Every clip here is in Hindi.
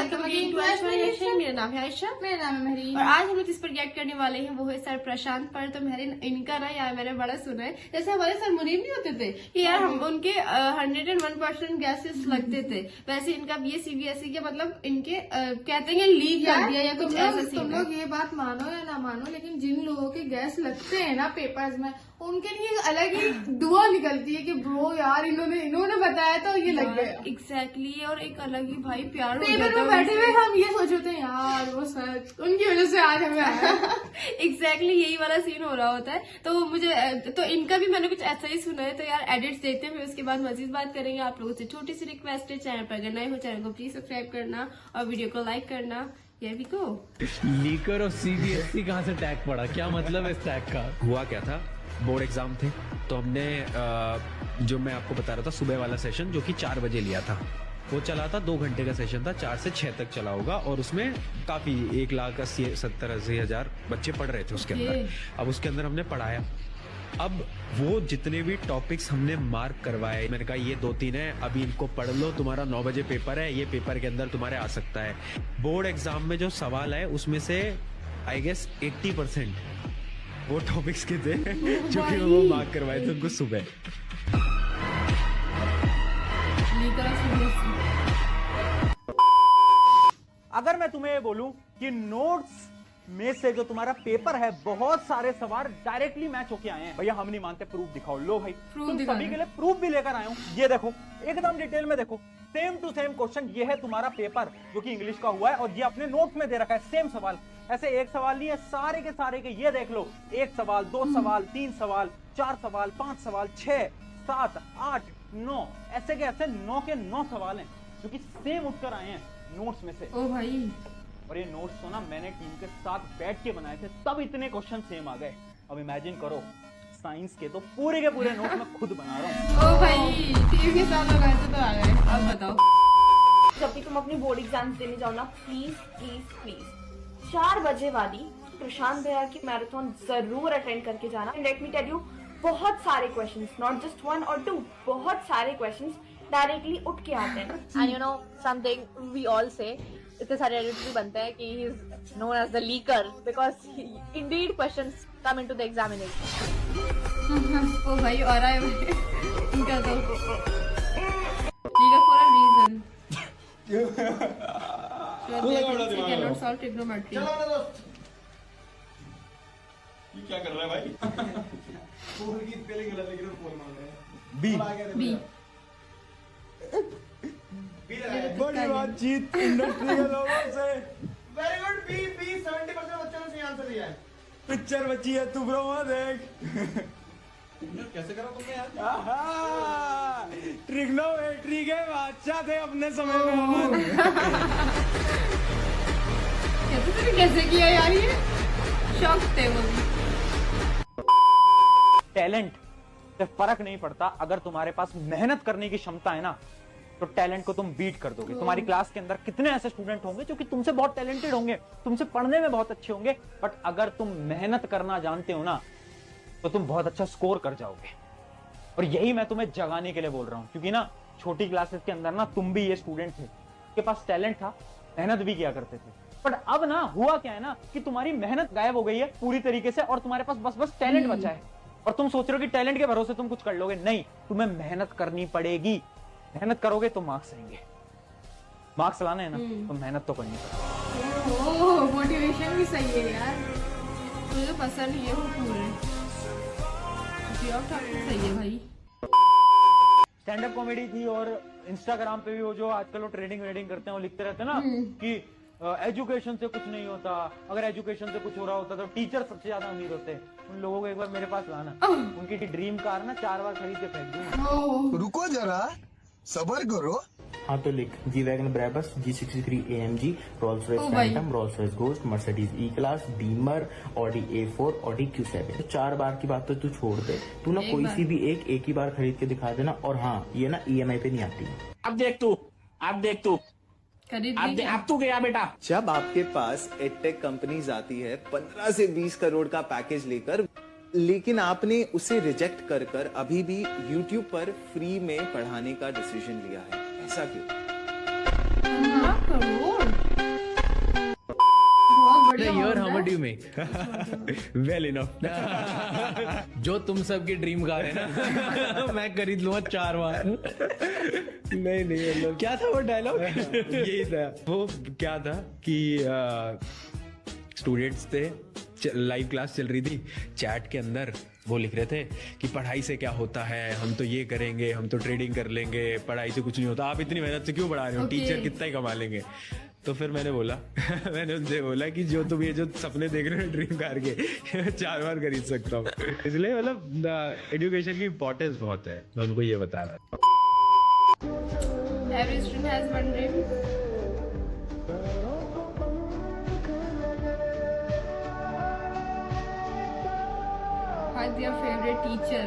Welcome again to Ayesha. मेरा नाम है आयशा। मेरा नाम है महरीन। और आज हम लोग जिस पर रिएक्ट करने वाले हैं वो है सर प्रशांत पर। तो महरीन, इनका ना यार मैंने बड़ा सुना है, जैसे हमारे सर मुनीम नहीं होते थे कि यार हम उनके 101% गैसेस लगते थे, वैसे इनका ये सीबीएसई के मतलब इनके कहते हैं लीक कर दिया या कुछ ऐसा सीन। तुम लोग ये बात मानो या ना मानो, लेकिन जिन लोगों के गैस लगते हैं ना पेपर्स में, उनके लिए एक अलग ही दुआ निकलती है कि ब्रो यार इन्होंने बताया तो ये लग गया। एग्जैक्टली। और एक अलग ही भाई प्यार हो पेपर जाता में है बैठे हुए हम ये सोच होते हैं यार वो सच उनकी वजह से आज हमें आया। एग्जैक्टली यही वाला सीन हो रहा होता है। तो मुझे तो इनका भी मैंने कुछ ऐसा ही सुना है। तो यार एडिट्स देखते हैं, फिर उसके बाद मजीद बात करेंगे। आप लोगों से छोटी सी रिक्वेस्ट है, चैनल पर अगर नए हो चैनल को प्लीज सब्सक्राइब करना और वीडियो को लाइक करना। ये भी को लीकर और सीबीएसई कहाँ से टैग पड़ा, क्या मतलब इस टैग का? हुआ क्या था, बोर्ड एग्जाम थे तो हमने जो मैं आपको बता रहा था सुबह वाला सेशन जो कि 4 बजे लिया था, वो चला था 2 घंटे का सेशन था, 4 से 6 तक चला होगा। और उसमें काफी 1,70,000 बच्चे पढ़ रहे थे उसके अंदर। अब उसके अंदर हमने पढ़ाया, अब वो जितने भी टॉपिक्स हमने मार्क करवाए, मैंने कहा ये 2-3 है, अभी इनको पढ़ लो, तुम्हारा 9 बजे पेपर है, ये पेपर के अंदर तुम्हारे आ सकता है। बोर्ड एग्जाम में जो सवाल है उसमें से आई गेस 80% वो टॉपिक्स के थे जो कि वो मार्क करवाए थे उनको सुबह। अगर मैं तुम्हें ये बोलूं कि नोट्स में से जो तुम्हारा पेपर है बहुत सारे सवाल डायरेक्टली मैच होके आए हैं, भैया हम नहीं मानते, प्रूफ दिखाओ। लो भाई तुम सभी के लिए प्रूफ भी लेकर आए हूं, ये देखो एकदम डिटेल में देखो, सेम टू सेम क्वेश्चन। ये है तुम्हारा पेपर जो कि इंग्लिश का हुआ है और ये अपने नोट्स में दे रखा है, सेम सवाल। ऐसे एक सवाल नहीं है, सारे के ये देख लो, 1 सवाल, 2 सवाल, 3 सवाल, 4 सवाल, 5 सवाल, 6, 7, 8, 9, ऐसे के ऐसे 9 के 9 सवाल हैं जो कि सेम उठकर आए हैं नोट्स में से। ओ भाई, और ये नोट्स तो ना मैंने टीम के साथ बैठ के बनाए थे, तब इतने क्वेश्चन सेम आ गए। अब इमेजिन करो साइंस के तो पूरे के पूरे नोट्स मैं खुद बना रहा हूँ। ओ भाई, टीम के साथ लोग ऐसे तो आ गए। अब बताओ, जब भी तुम अपनी बोर्ड एग्जाम देने जाओ ना, प्लीज प्लीज प्लीज 4 बजे वाली प्रशांत भैया की मैराथन जरूर अटेंड करके जाना। लेट मी टेल यू, बहुत सारे क्वेश्चंस, नॉट जस्ट 1 or 2, बहुत सारे क्वेश्चंस डायरेक्टली उठ के आते हैं। And you know something we all say, इतने सारे एडिट्स भी बनते हैं कि he is known as the leaker because indeed questions come into the examination. ओ भाई और आए इनका तो leaker for a reason. Cannot solve trigonometry. ये क्या कर रहा है भाई? फोन की स्पेलिंग गलत लिख रहे हो, फोन मांग रहे हैं। बी बड़ी बातचीत इंडस्ट्री के लोगों से। वेरी गुड, बी 70% बच्चों ने सही आंसर दिया है। पिक्चर बची है, तू ब्रो देख। कैसे करा तुमने यार? ट्रिग्नोमेट्री के बादशाह थे अपने समय में हम। कैसे किया यार, ये शौक थे वो। टैलेंट से फर्क नहीं पड़ता, अगर तुम्हारे पास मेहनत करने की क्षमता है ना तो टैलेंट को तुम बीट कर दोगे। तुम्हारी क्लास के अंदर कितने ऐसे स्टूडेंट होंगे जो कि तुमसे बहुत टैलेंटेड होंगे, तुमसे पढ़ने में बहुत अच्छे होंगे, बट अगर तुम मेहनत करना जानते हो ना तो तुम बहुत अच्छा स्कोर कर जाओगे। और यही मैं तुम्हें जगाने के लिए बोल रहा हूं, क्योंकि ना छोटी क्लासेस के अंदर ना तुम भी ये स्टूडेंट थे, के पास टैलेंट था, मेहनत भी किया करते थे, बट अब ना हुआ क्या है ना कि तुम्हारी मेहनत गायब हो गई है पूरी तरीके से और तुम्हारे पास बस टैलेंट बचा है। और तुम सोच रहे हो कि टैलेंट के भरोसे तुम कुछ कर लोगे, नहीं, तुम्हें मेहनत करनी पड़ेगी। मेहनत करोगे तो मार्क्स आएंगे, मार्क्स लाने हैं ना तो मेहनत तो करनी पड़ेगी। ओह, मोटिवेशन भी सही है यार, मुझे पसंद नहीं है वो पूरे। सही है भाई। स्टैंड अप कॉमेडी थी और इंस्टाग्राम पे भी वो जो आजकल वो ट्रेडिंग करते हैं, वो लिखते रहते हैं ना कि एजुकेशन से कुछ नहीं होता, अगर एजुकेशन से कुछ हो रहा होता तो टीचर सबसे ज्यादा अमीर होते। उन लोगों को एक बार मेरे पास लाना, उनकी ड्रीम कार ना 4 बार खरीद के फेंक दूंगा। रुको जरा, सबर करो। हाँ तो लिख, G wagon Brabus, G63 AMG, Rolls Royce Phantom, Rolls Royce Ghost, Mercedes E class, Beemer, Audi A4, Audi Q7। तो 4 बार की बात तो तू छोड़ दे, तू ना कोई सी भी एक ही बार खरीद के दिखा देना। और हाँ, ये ना EMI पे नहीं आती। अब देख तू अब तू गया बेटा। जब आपके पास एडटेक कंपनीज आती है 15 से 20 करोड़ का पैकेज लेकर, लेकिन आपने उसे रिजेक्ट कर अभी भी YouTube पर फ्री में पढ़ाने का डिसीजन लिया है, ऐसा क्यों? 15 crore what do you make? Well enough. जो तुम सबकी ड्रीम कार है ना मैं खरीद लूंगा 4 बार। नहीं मतलब क्या था वो डायलॉग? यही था वो। क्या था कि स्टूडेंट्स थे, लाइव क्लास चल रही थी, चैट के अंदर वो लिख रहे थे कि पढ़ाई से क्या होता है, हम तो ये करेंगे, हम तो ट्रेडिंग कर लेंगे, पढ़ाई से कुछ नहीं होता, आप इतनी मेहनत से क्यों पढ़ा रहे हो, टीचर कितना ही कमा लेंगे। तो फिर मैंने बोला मैंने उनसे बोला कि जो तुम ये जो सपने देख रहे हो ड्रीम कार के 4 बार खरीद सकता हूँ। इसलिए मतलब एजुकेशन की इम्पोर्टेंस बहुत है, मैं उनको ये बता रहा था। Every student has one dream. What's your favorite teacher?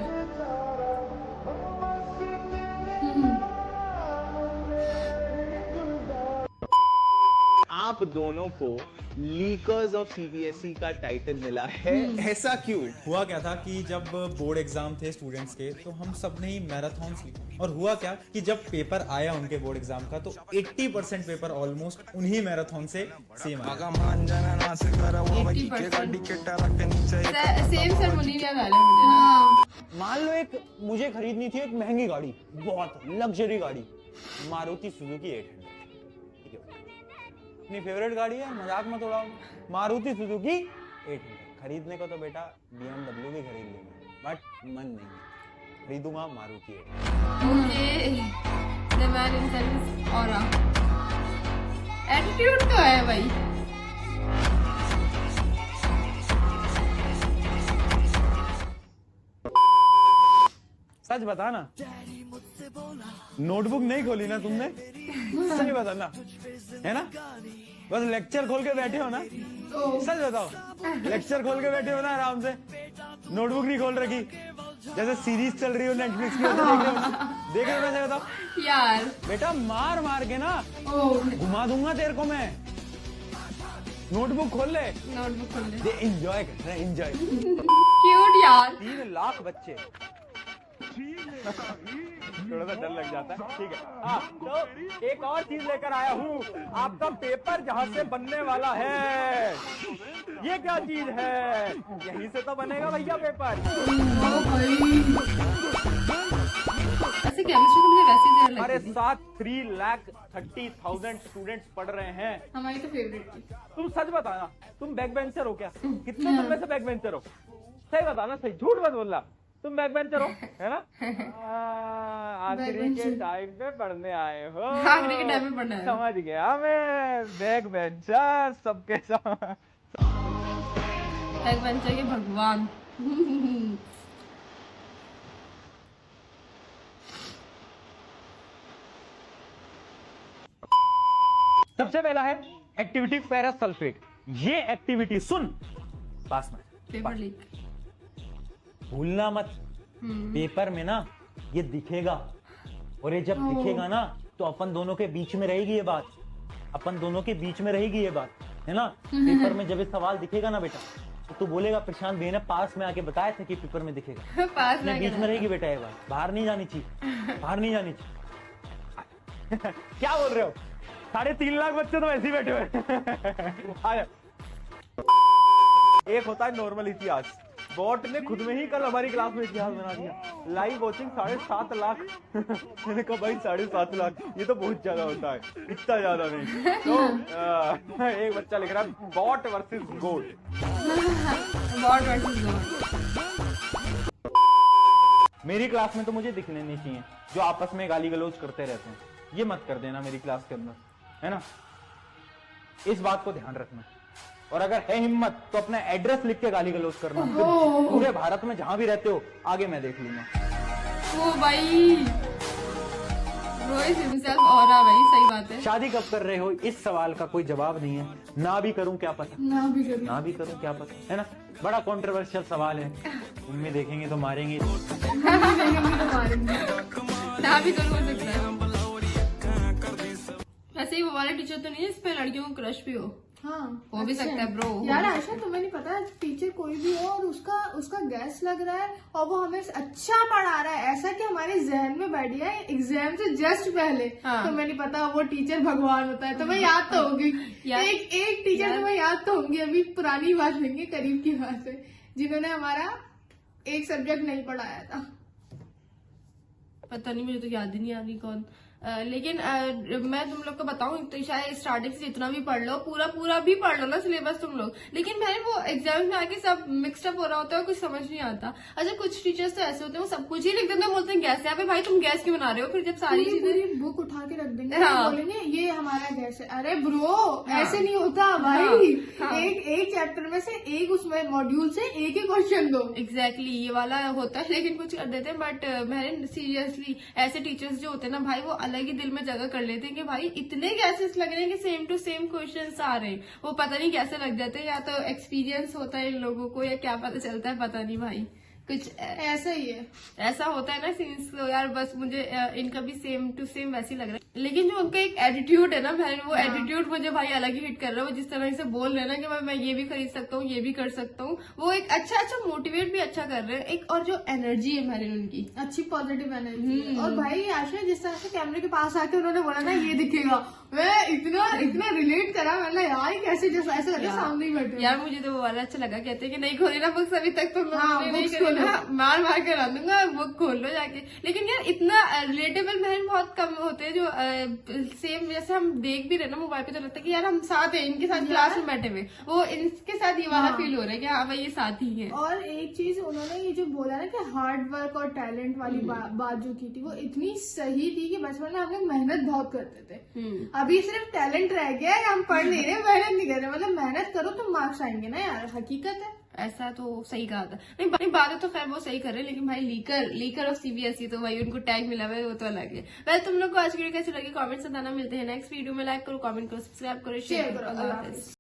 आप दोनों को लीकर्स ऑफ सीबीएसई का टाइटल मिला है, ऐसा क्यों? हुआ क्या था कि जब बोर्ड एग्जाम थे स्टूडेंट्स के, तो हम सब ने ही मैराथन्स लिखे। और हुआ क्या कि जब पेपर आया उनके बोर्ड एग्जाम का, तो 80% पेपर ऑलमोस्ट उन्हीं मैराथन से सेम आया। 80%। सेम सर मुनीर याद आ रहा है मुझे ना। मान लो एक मुझे खरीदनी थी एक महंगी गाड़ी, बहुत लग्जरी गाड़ी, मारुति सुजुकी 800। ठीक है, अपनी फेवरेट गाड़ी है, मजाक मत उड़ाओ। मारुति सुजुकी 800 खरीदने को तो बेटा BMW भी खरीद लेंगे, बट मन नहीं है, खरीदूंगा Maruti 800। Okay, the man himself is aura. Attitude तो है भाई। सच बता ना, नोटबुक नहीं खोली ना तुमने? सही बताना, है ना? बस लेक्चर खोल के बैठे हो ना? सच बताओ, लेक्चर खोल के बैठे हो ना आराम से? नोटबुक नहीं खोल रखी, जैसे सीरीज चल रही हो नेटफ्लिक्स की, देख रहे हो ना? सही बताओ यार, बेटा मार मार के ना घुमा दूंगा तेरे को मैं। नोटबुक खोल ले, नोटबुक खोल ले। एंजॉय कर रहे, एंजॉय। क्यूट यार। 3 लाख बच्चे, थोड़ा सा डर लग जाता है। ठीक है, हाँ, तो एक और चीज लेकर आया हूँ, आपका पेपर जहाँ से बनने वाला है। ये क्या चीज है? यहीं से तो बनेगा भैया पेपर। ऐसे केमिस्ट्री को मुझे वैसे ही डर अरे लगती थी। साथ 3,30,000 स्टूडेंट्स पढ़ रहे हैं। हमारी तो फेवरेट थी। तुम सच बताना, तुम बैक बेंचर हो क्या? कितने तुम में से बैक बेंचर हो? सही बताना, सही, झूठ मत बोलना। तुम बैक बेंचर हो, है ना? आखिरी के टाइम पे पढ़ने आए हो। आखिरी के टाइम पे पढ़ने आए हो। समझ गया मैं, बैक बेंचर सबके साथ। बैक बेंचर के भगवान। सबसे पहला है एक्टिविटी फेरस सल्फेट। ये एक्टिविटी सुन, पास में पेपर लीक। भूलना मत, पेपर में ना ये दिखेगा, और ये जब दिखेगा ना तो अपन दोनों के बीच में रहेगी ये बात, अपन दोनों के बीच में रहेगी ये बात, है ना? पेपर में जब ये सवाल दिखेगा ना बेटा, तो तू बोलेगा प्रशांत भैया ने पास में आके बताया था कि पेपर में दिखेगा। पास में बीच में रहेगी बेटा ये बात, बाहर नहीं जानी चाहिए, बाहर नहीं जानी चाहिए। क्या बोल रहे हो? 3.5 लाख बच्चे तो ऐसे ही बैठे हुए। एक होता है नॉर्मल इतिहास, बॉट ने खुद में ही कल हमारी क्लास में इतिहास बना दिया। Live watching 7.5 lakh. मैंने कहा भाई 7.5 लाख ये तो बहुत ज्यादा होता है, इतना ज्यादा नहीं। तो एक बच्चा लिख रहा है बॉट वर्सेस गोट। बॉट वर्सेस गोट। मेरी क्लास में तो मुझे दिखने नहीं चाहिए जो आपस में गाली गलौज करते रहते हैं, ये मत कर देना मेरी क्लास के अंदर, है ना? इस बात को ध्यान रखना, और अगर है हिम्मत तो अपना एड्रेस लिख के गाली गलौज करना। पूरे भारत में जहां भी रहते हो आगे मैं देख लूंगा। ओ भाई, रोहित हिमसेल्फ ऑरा भाई, सही बात है। शादी कब कर रहे हो, इस सवाल का कोई जवाब नहीं है। ना भी करूं क्या पता, ना भी करूं, ना भी करूं क्या पता, है ना? बड़ा कंट्रोवर्शियल सवाल है। उनमें देखेंगे तो मारेंगे, ना भी करूं सकता है। वैसे ही वो वाला टीचर तो नहीं है इस पे लड़कियों को क्रश भी हो? हाँ हो भी सकता है ब्रो। यार आशा तुम्हें नहीं पता, टीचर कोई भी हो और उसका गैस लग रहा है और वो हमें अच्छा पढ़ा रहा है, ऐसा कि हमारे जहन में बैठ गया है एग्जाम से जस्ट पहले। हाँ। तुम्हें नहीं पता वो टीचर भगवान होता है, तुम्हें याद तो होगी। एक टीचर तुम्हें याद तो होंगी, अभी पुरानी बात नहीं है, करीब की बात है, जिन्होंने हमारा एक सब्जेक्ट नहीं पढ़ाया था। पता नहीं, मुझे तो याद ही नहीं आ रही कौन। लेकिन मैं तुम लोग को बताऊं तो शायद स्टार्टिंग से जितना भी पढ़ लो पूरा भी पढ़ लो ना सिलेबस तुम लोग, लेकिन मैंने वो एग्जाम में आके सब मिक्सड अप हो रहा होता है, कुछ समझ नहीं आता। अच्छा कुछ टीचर्स तो ऐसे होते हैं वो सब कुछ ही लिख देते हैं, बोलते हैं गैस है। अबे भाई तुम गैस क्यों बना रहे हो? फिर जब सारी पूरी चीजें बुक उठा के रख देंगे, हाँ। बोलेंगे ये हमारा गैस है। अरे ब्रो ऐसे नहीं होता भाई। हाँ। एक चैप्टर में से एक उसमें मॉड्यूल से एक ही क्वेश्चन दो। एग्जैक्टली ये वाला होता है, लेकिन कुछ कर देते हैं। बट मैंने सीरियसली ऐसे टीचर्स जो होते हैं ना भाई, वो अलग ही दिल में जगह कर लेते हैं कि भाई इतने गैसेस लग रहे हैं कि सेम टू सेम क्वेश्चंस आ रहे हैं। वो पता नहीं कैसे लग जाते हैं, या तो एक्सपीरियंस होता है इन लोगों को या क्या पता चलता है, पता नहीं भाई। कुछ ऐसा ही है, ऐसा होता है ना सीन्स को यार। बस मुझे इनका भी सेम टू सेम वैसे ही लग रहा है, लेकिन जो उनका एक एटीट्यूड है ना भाई, वो एटीट्यूड मुझे भाई अलग ही हिट कर रहा है। वो जिस तरह से बोल रहे हैं ना कि मैं ये भी खरीद सकता हूँ, ये भी कर सकता हूँ, वो एक अच्छा मोटिवेट भी अच्छा कर रहे हैं। एक और जो एनर्जी है मैंने उनकी अच्छी पॉजिटिव एनर्जी। और भाई आशा जिस तरह से कैमरे के पास आके उन्होंने बोला ना ये दिखेगा, मैं इतना रिलेट करा, मतलब यार कैसे जैसा ऐसा लगा सामने ही बैठे। यार मुझे तो वो वाला अच्छा लगा, कहते हैं कि नहीं खोली ना बुक्स अभी तक, तो नहीं खोलो। मार के ला दूंगा, बुक खोल लो जाके। लेकिन यार इतना रिलेटेबल बहन बहुत कम होते हैं जो सेम जैसे हम देख भी रहे ना मोबाइल पे, तो लगता है कि यार हम साथ हैं, इनके साथ क्लास में बैठे हुए, वो इनके साथ ये वाला फील हो रहा है कि हाँ भाई ये साथ ही है। और एक चीज उन्होंने ये जो बोला ना कि हार्ड वर्क और टैलेंट वाली बात जो की थी वो इतनी सही थी कि बचपन में हम लोग मेहनत बहुत करते थे, अभी सिर्फ टैलेंट रह गया है, हम पढ़ नहीं रहे, मेहनत नहीं कर रहे। मतलब मेहनत करो तो मार्क्स आएंगे ना यार, हकीकत है। ऐसा तो सही कहा था। नहीं बातें तो खैर वो सही कर रहे हैं, लेकिन भाई लीकर और सीबीएसई तो भाई उनको टैग मिला हुआ है, वो तो अलग है। वैसे तुम लोग को आज की वीडियो कैसी लगी कमेंट्स बताना। मिलते हैं नेक्स्ट वीडियो में। लाइक करो, कमेंट करो, सब्सक्राइब करो, शेयर करो। अल्लाह हाफिज।